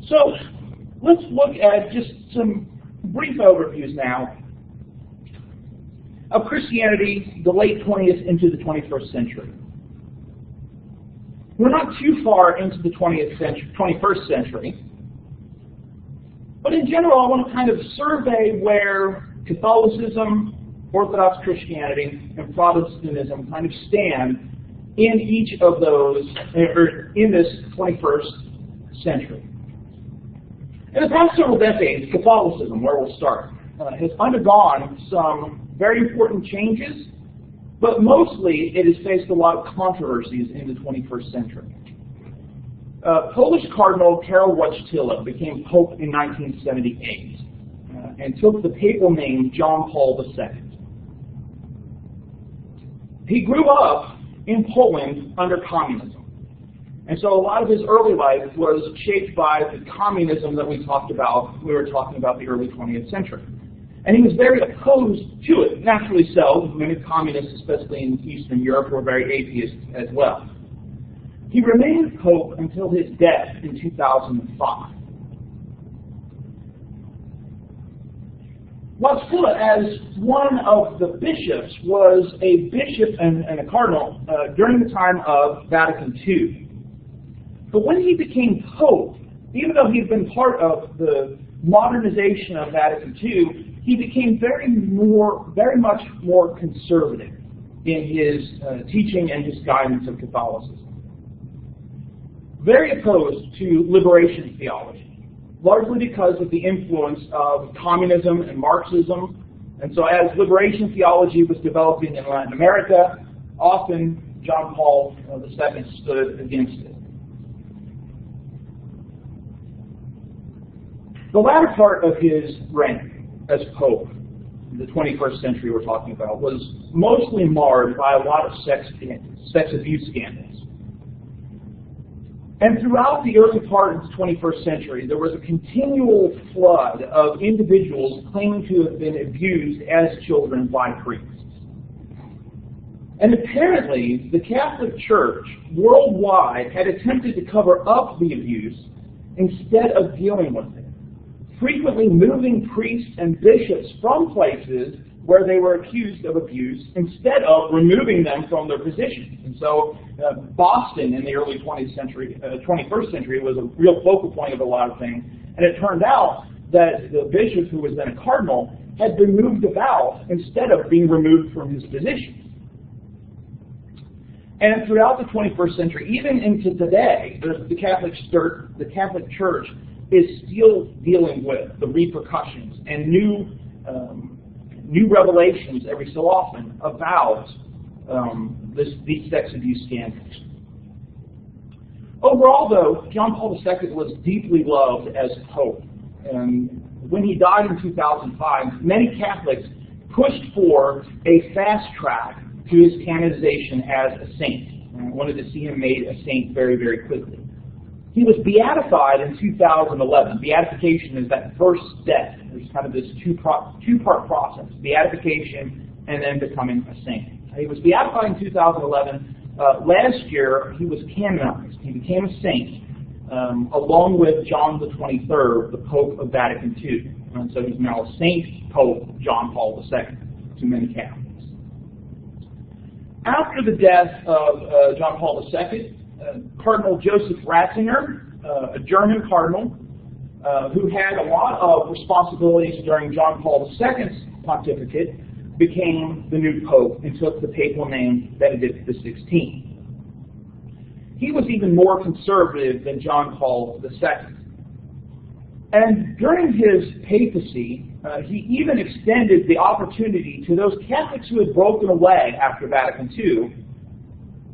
So let's look at just some brief overviews now of Christianity, the late 20th into the 21st century. We're not too far into the 21st century, but in general I want to kind of survey where Catholicism, Orthodox Christianity, and Protestantism kind of stand in each of those, or in this 21st century. In the past several decades, Catholicism, where we'll start, has undergone some very important changes, but mostly it has faced a lot of controversies in the 21st century. Polish Cardinal Karol Wojtyla became Pope in 1978 and took the papal name John Paul II. He grew up in Poland under communism. And so a lot of his early life was shaped by the communism that we were talking about the early 20th century. And he was very opposed to it, naturally so. Many communists, especially in Eastern Europe, were very atheist as well. He remained Pope until his death in 2005. Wojtyla, as one of the bishops, was a bishop and a cardinal during the time of Vatican II. But when he became Pope, even though he had been part of the modernization of Vatican II, he became very much more conservative in his teaching and his guidance of Catholicism. Very opposed to liberation theology, largely because of the influence of communism and Marxism. And so as liberation theology was developing in Latin America, often John Paul II stood against it. The latter part of his reign as Pope, the 21st century we're talking about, was mostly marred by a lot of sex abuse scandals. And throughout the early part of the 21st century, there was a continual flood of individuals claiming to have been abused as children by priests. And apparently, the Catholic Church worldwide had attempted to cover up the abuse instead of dealing with it, frequently moving priests and bishops from places where they were accused of abuse instead of removing them from their positions. And so Boston in the early 21st century was a real focal point of a lot of things. And it turned out that the bishop, who was then a cardinal, had been moved about instead of being removed from his position. And throughout the 21st century, even into today, the Catholic Church is still dealing with the repercussions and new revelations every so often about these sex abuse scandals. Overall, though, John Paul II was deeply loved as Pope. And when he died in 2005, many Catholics pushed for a fast track to his canonization as a saint and wanted to see him made a saint very, very quickly. He was beatified in 2011. Beatification is that first step. There's kind of this two-part process, beatification and then becoming a saint. He was beatified in 2011. Last year, he was canonized. He became a saint, along with John the 23rd, the Pope of Vatican II. And so he's now Saint Pope John Paul II to many Catholics. After the death of John Paul II, Cardinal Joseph Ratzinger, a German cardinal who had a lot of responsibilities during John Paul II's pontificate, became the new pope and took the papal name Benedict XVI. He was even more conservative than John Paul II. And during his papacy, he even extended the opportunity to those Catholics who had broken away after Vatican II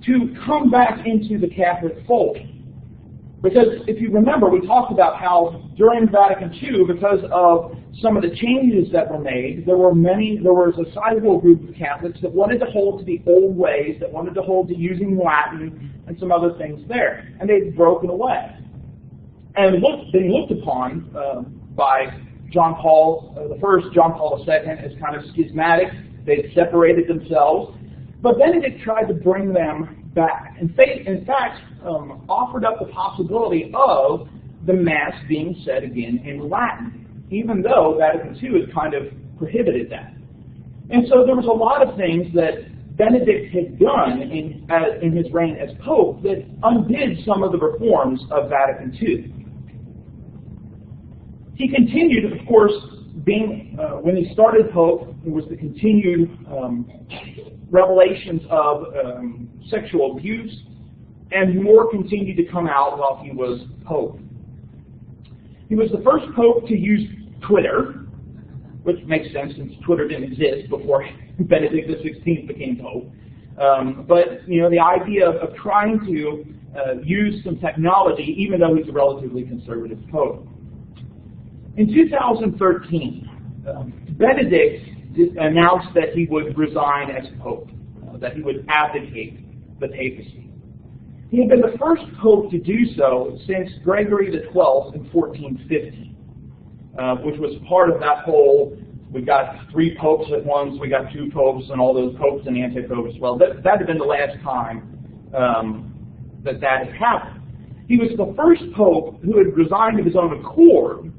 to come back into the Catholic fold. Because if you remember, we talked about how during Vatican II, because of some of the changes that were made, there was a sizable group of Catholics that wanted to hold to the old ways, that wanted to hold to using Latin and some other things there. And they'd broken away. And been looked upon by John Paul I, John Paul II, as kind of schismatic. They'd separated themselves. But Benedict tried to bring them back. In fact, offered up the possibility of the Mass being said again in Latin, even though Vatican II had kind of prohibited that. And so there was a lot of things that Benedict had done in his reign as Pope that undid some of the reforms of Vatican II. He continued, of course, when he started Pope, there was the continued revelations of sexual abuse, and more continued to come out while he was Pope. He was the first Pope to use Twitter, which makes sense since Twitter didn't exist before Benedict XVI became Pope. But the idea of trying to use some technology, even though he's a relatively conservative Pope. In 2013, Benedict announced that he would resign as Pope, that he would abdicate the papacy. He had been the first Pope to do so since Gregory XII in 1450, which was part of that whole, we got 3 popes at once, we got 2 popes, and all those popes and anti-popes. Well, that had been the last time that had happened. He was the first Pope who had resigned of his own accord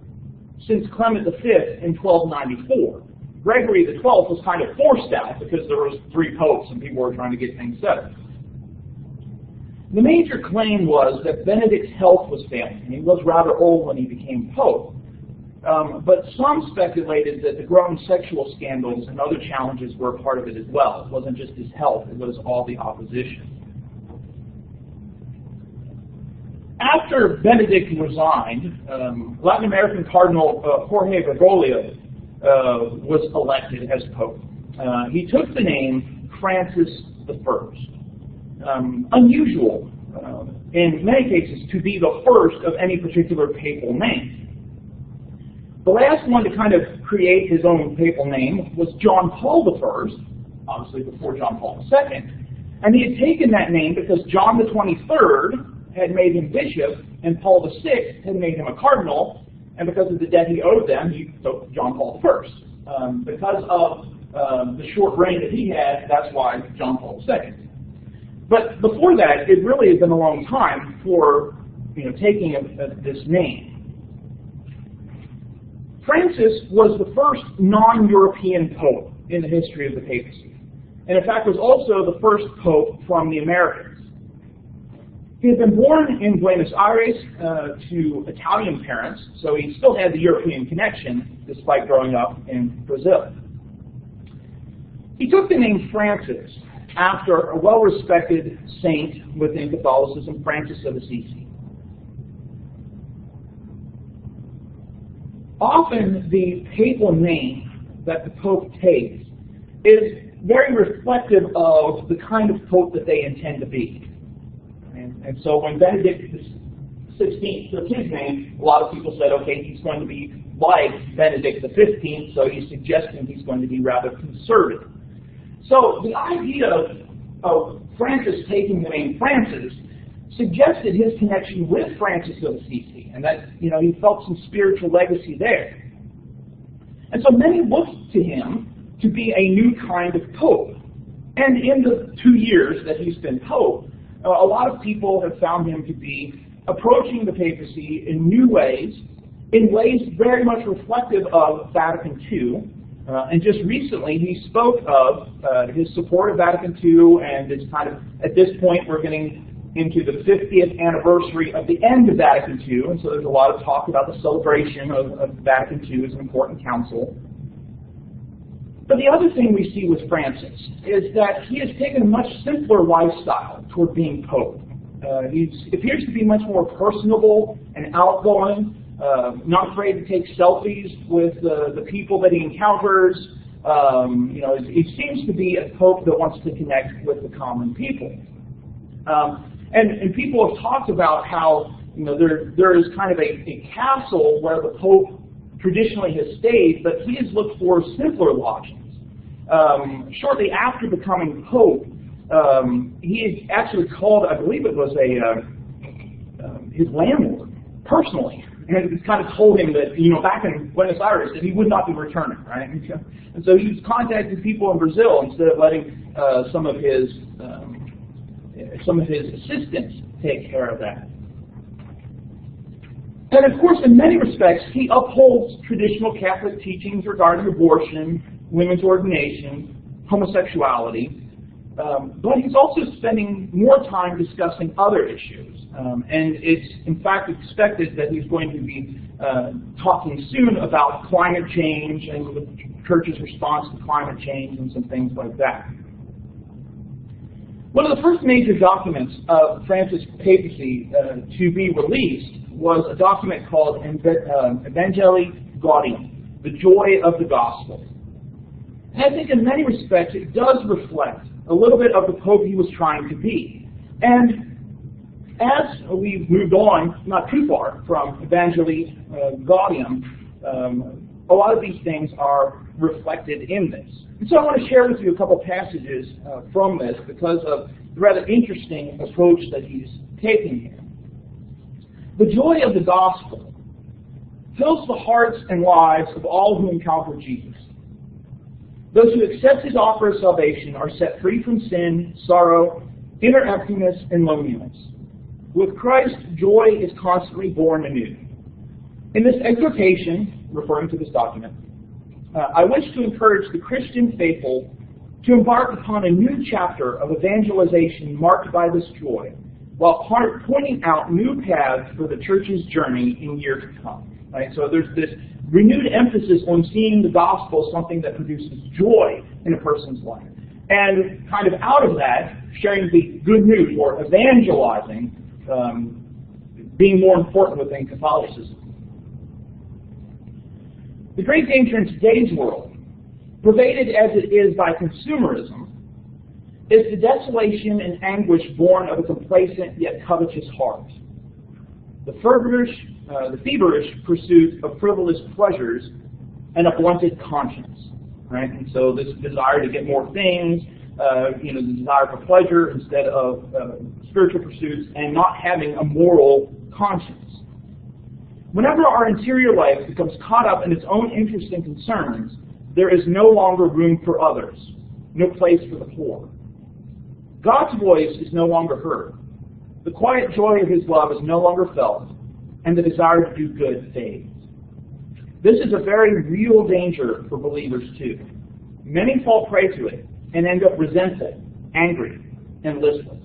since Clement V in 1294. Gregory XII was kind of forced out because there was 3 popes and people were trying to get things settled. The major claim was that Benedict's health was failing, and he was rather old when he became Pope. But some speculated that the growing sexual scandals and other challenges were a part of it as well. It wasn't just his health, it was all the opposition. After Benedict resigned, Latin American Cardinal Jorge Bergoglio was elected as Pope. He took the name Francis I. Unusual, in many cases, to be the first of any particular papal name. The last one to kind of create his own papal name was John Paul I, obviously before John Paul II, and he had taken that name because John the 23rd had made him bishop, and Paul VI had made him a cardinal, and because of the debt he owed them, he took John Paul I. Because of the short reign that he had, that's why John Paul II. But before that, it really had been a long time for taking this name. Francis was the first non-European pope in the history of the papacy, and in fact was also the first pope from the Americas. He had been born in Buenos Aires to Italian parents, so he still had the European connection despite growing up in Brazil. He took the name Francis after a well-respected saint within Catholicism, Francis of Assisi. Often the papal name that the Pope takes is very reflective of the kind of Pope that they intend to be. And so when Benedict XVI took his name, a lot of people said, okay, he's going to be like Benedict XV, so he's suggesting he's going to be rather conservative. So the idea of Francis taking the name Francis suggested his connection with Francis of Assisi, and that he felt some spiritual legacy there. And so many looked to him to be a new kind of pope. And in the 2 years that he's been pope, a lot of people have found him to be approaching the papacy in new ways, in ways very much reflective of Vatican II. And just recently, he spoke of his support of Vatican II, and it's kind of, at this point, we're getting into the 50th anniversary of the end of Vatican II, and so there's a lot of talk about the celebration of Vatican II as an important council. But the other thing we see with Francis is that he has taken a much simpler lifestyle toward being Pope. He appears to be much more personable and outgoing, not afraid to take selfies with the people that he encounters. He seems to be a Pope that wants to connect with the common people. And people have talked about how there is kind of a castle where the Pope traditionally has stayed, but he has looked for simpler lodgings. Shortly after becoming Pope, he actually called, I believe it was his landlord personally, and kind of told him that back in Buenos Aires that he would not be returning, right? And so he was contacting people in Brazil instead of letting some of his assistants take care of that. And of course, in many respects, he upholds traditional Catholic teachings regarding abortion, women's ordination, homosexuality, but he's also spending more time discussing other issues. And it's, in fact, expected that he's going to be talking soon about climate change and the Church's response to climate change and some things like that. One of the first major documents of Francis' papacy to be released was a document called Evangelii Gaudium, the joy of the gospel. And I think in many respects it does reflect a little bit of the Pope he was trying to be. And as we've moved on, not too far from Evangelii Gaudium, a lot of these things are reflected in this. And so I want to share with you a couple passages from this because of the rather interesting approach that he's taking here. The joy of the gospel fills the hearts and lives of all who encounter Jesus. Those who accept his offer of salvation are set free from sin, sorrow, inner emptiness, and loneliness. With Christ, joy is constantly born anew. In this exhortation, referring to this document, I wish to encourage the Christian faithful to embark upon a new chapter of evangelization marked by this joy, while pointing out new paths for the Church's journey in years to come. Right? So there's this renewed emphasis on seeing the gospel as something that produces joy in a person's life. And kind of out of that, sharing the good news or evangelizing being more important within Catholicism. The great danger in today's world, pervaded as it is by consumerism, is the desolation and anguish born of a complacent yet covetous heart. The feverish pursuit of frivolous pleasures and a blunted conscience, right? And so this desire to get more things, the desire for pleasure instead of spiritual pursuits, and not having a moral conscience. Whenever our interior life becomes caught up in its own interests and concerns, there is no longer room for others, no place for the poor. God's voice is no longer heard. The quiet joy of his love is no longer felt, and the desire to do good fades. This is a very real danger for believers too. Many fall prey to it and end up resentful, angry, and listless.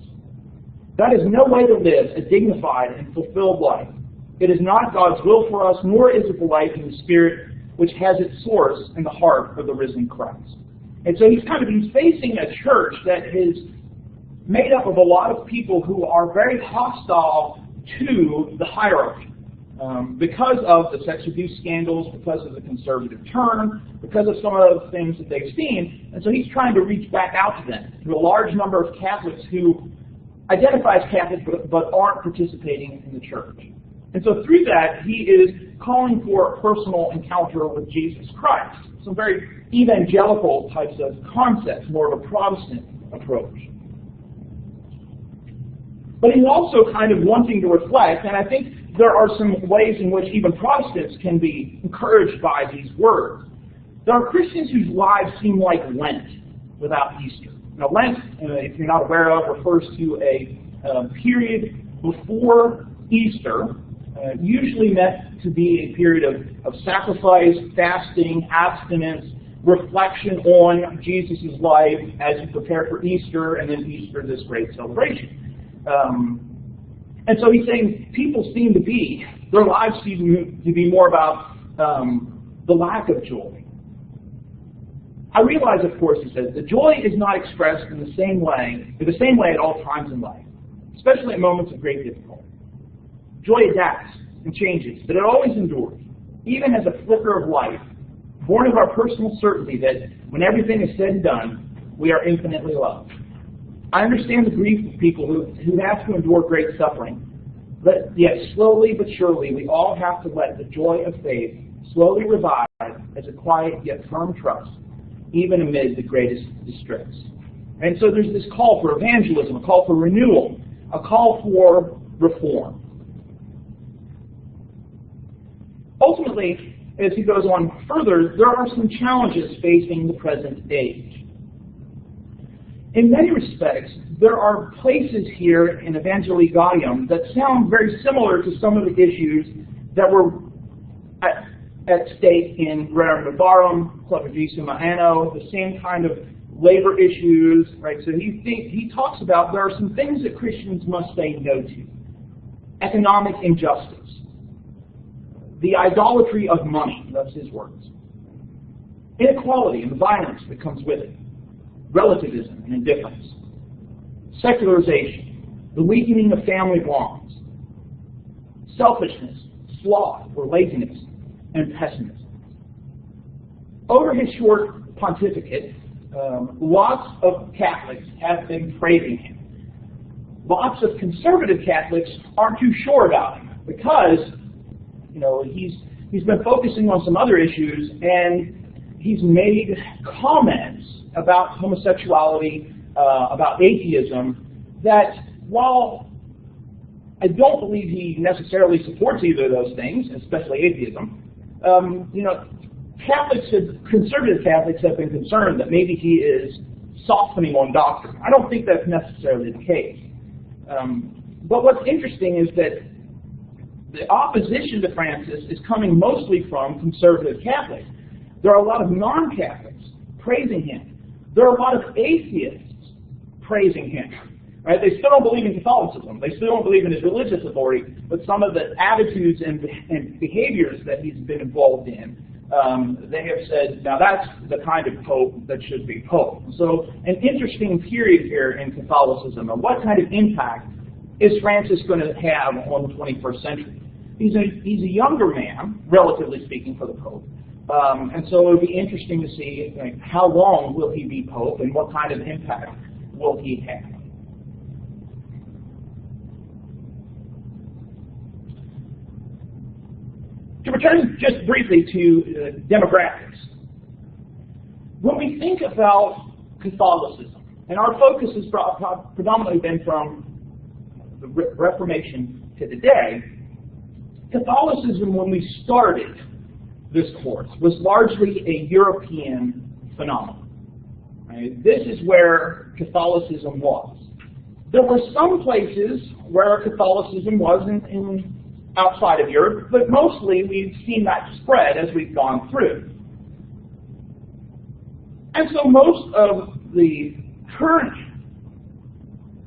That is no way to live a dignified and fulfilled life. It is not God's will for us, nor is it the life in the Spirit which has its source in the heart of the risen Christ. And so he's facing a church that is made up of a lot of people who are very hostile to the hierarchy because of the sex abuse scandals, because of the conservative turn, because of some of the things that they've seen. And so he's trying to reach back out to them, to a large number of Catholics who identify as Catholics but aren't participating in the church. And so through that, he is calling for a personal encounter with Jesus Christ. Some very evangelical types of concepts, more of a Protestant approach. But he's also kind of wanting to reflect, and I think there are some ways in which even Protestants can be encouraged by these words. There are Christians whose lives seem like Lent without Easter. Now, Lent, if you're not aware of, refers to a period before Easter, usually meant to be a period of sacrifice, fasting, abstinence, reflection on Jesus' life as you prepare for Easter, and then Easter, this great celebration. And so he's saying their lives seem to be more about the lack of joy. I realize, of course, he says, that joy is not expressed in the same way at all times in life, especially at moments of great difficulty. Joy adapts and changes, but it always endures, even as a flicker of light, born of our personal certainty that when everything is said and done, we are infinitely loved. I understand the grief of people who have to endure great suffering, but yet slowly but surely we all have to let the joy of faith slowly revive as a quiet yet firm trust, even amid the greatest distress. And so there's this call for evangelism, a call for renewal, a call for reform. Ultimately, as he goes on further, there are some challenges facing the present age. In many respects, there are places here in Evangelii Gaudium that sound very similar to some of the issues that were at stake in Rerum Novarum, Cleverissima Anno, the same kind of labor issues, right? So he talks about there are some things that Christians must say no to. Economic injustice, the idolatry of money, that's his words, inequality and the violence that comes with it, relativism and indifference, secularization, the weakening of family bonds, selfishness, sloth or laziness, and pessimism. Over his short pontificate, lots of Catholics have been praising him. Lots of conservative Catholics aren't too sure about him because, he's been focusing on some other issues, and he's made comments about homosexuality, about atheism, that while I don't believe he necessarily supports either of those things, especially atheism, conservative Catholics have been concerned that maybe he is softening on doctrine. I don't think that's necessarily the case. But what's interesting is that the opposition to Francis is coming mostly from conservative Catholics. There are a lot of non-Catholics praising him. There are a lot of atheists praising him. Right? They still don't believe in Catholicism. They still don't believe in his religious authority, but some of the attitudes and behaviors that he's been involved in, they have said, now that's the kind of pope that should be pope. So an interesting period here in Catholicism, and what kind of impact is Francis going to have on the 21st century? He's a younger man, relatively speaking, for the pope. And so it would be interesting to see how long will he be pope and what kind of impact will he have. To return just briefly to demographics, when we think about Catholicism, and our focus has predominantly been from the Reformation to today, Catholicism, when we started this course, was largely a European phenomenon. Right? This is where Catholicism was. There were some places where Catholicism was in outside of Europe, but mostly we've seen that spread as we've gone through. And so most of the current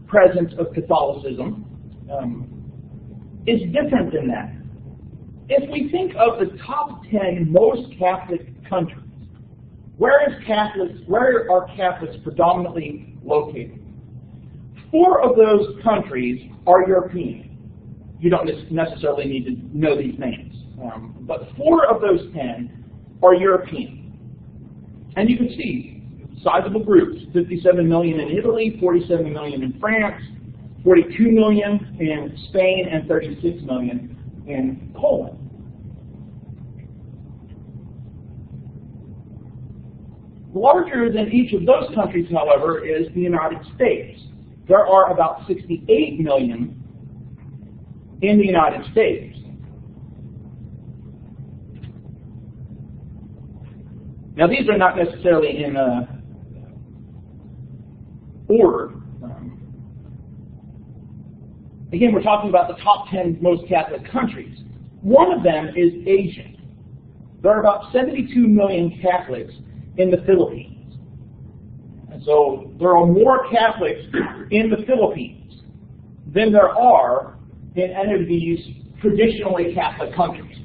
presence of Catholicism is different than that. If we think of the top 10 most Catholic countries, where are Catholics predominantly located? 4 of those countries are European. You don't necessarily need to know these names. But 4 of those 10 are European. And you can see sizable groups, 57 million in Italy, 47 million in France, 42 million in Spain, and 36 million in Poland. Larger than each of those countries, however, is the United States. There are about 68 million in the United States. Now, these are not necessarily in order. Again, we're talking about the top 10 most Catholic countries. One of them is Asia. There are about 72 million Catholics in the Philippines. And so there are more Catholics in the Philippines than there are in any of these traditionally Catholic countries.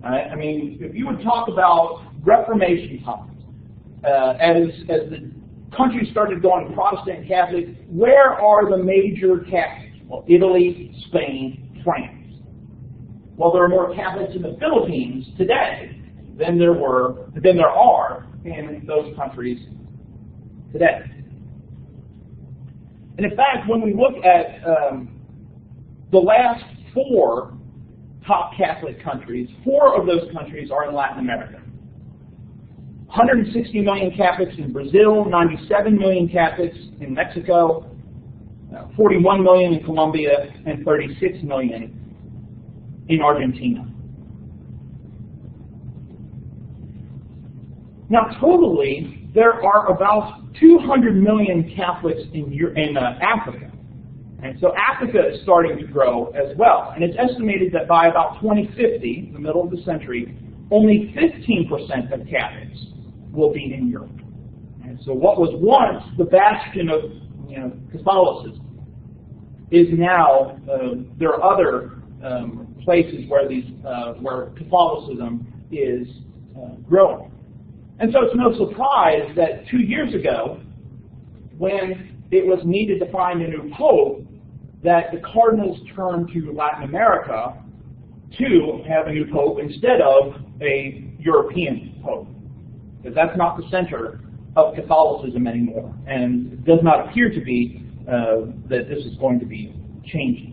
I mean, if you would talk about Reformation times, as the country started going Protestant Catholic, where are the major Catholics? Well, Italy, Spain, France. Well, there are more Catholics in the Philippines today than there are in those countries today. And in fact, when we look at the last 4 top Catholic countries, 4 of those countries are in Latin America. 160 million Catholics in Brazil, 97 million Catholics in Mexico, 41 million in Colombia, and 36 million in Argentina. Now, totally, there are about 200 million Catholics in Africa. And so Africa is starting to grow as well. And it's estimated that by about 2050, the middle of the century, only 15% of Catholics will be in Europe. And so what was once the bastion of Catholicism is now, there are other places where where Catholicism is growing. And so it's no surprise that 2 years ago, when it was needed to find a new pope, that the cardinals turned to Latin America to have a new pope instead of a European pope. Because that's not the center of Catholicism anymore. And it does not appear to be that this is going to be changing.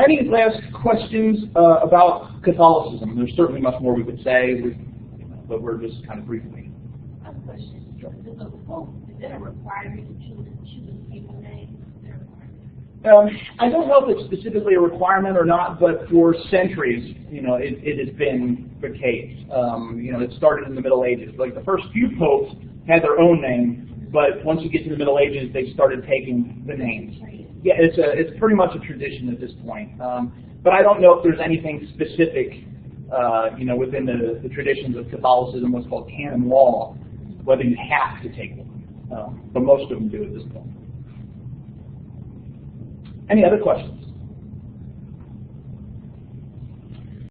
Any last questions about Catholicism? There's certainly much more we could say, but we're just kind of briefly. I have a question. Sure. Is there a requirement to choose a people name? I don't know if it's specifically a requirement or not, but for centuries, it has been the case. It started in the Middle Ages. Like the first few popes had their own name, but once you get to the Middle Ages, they started taking the names. Yeah, it's pretty much a tradition at this point. But I don't know if there's anything specific, within the traditions of Catholicism, what's called canon law, whether you have to take one. But most of them do at this point. Any other questions?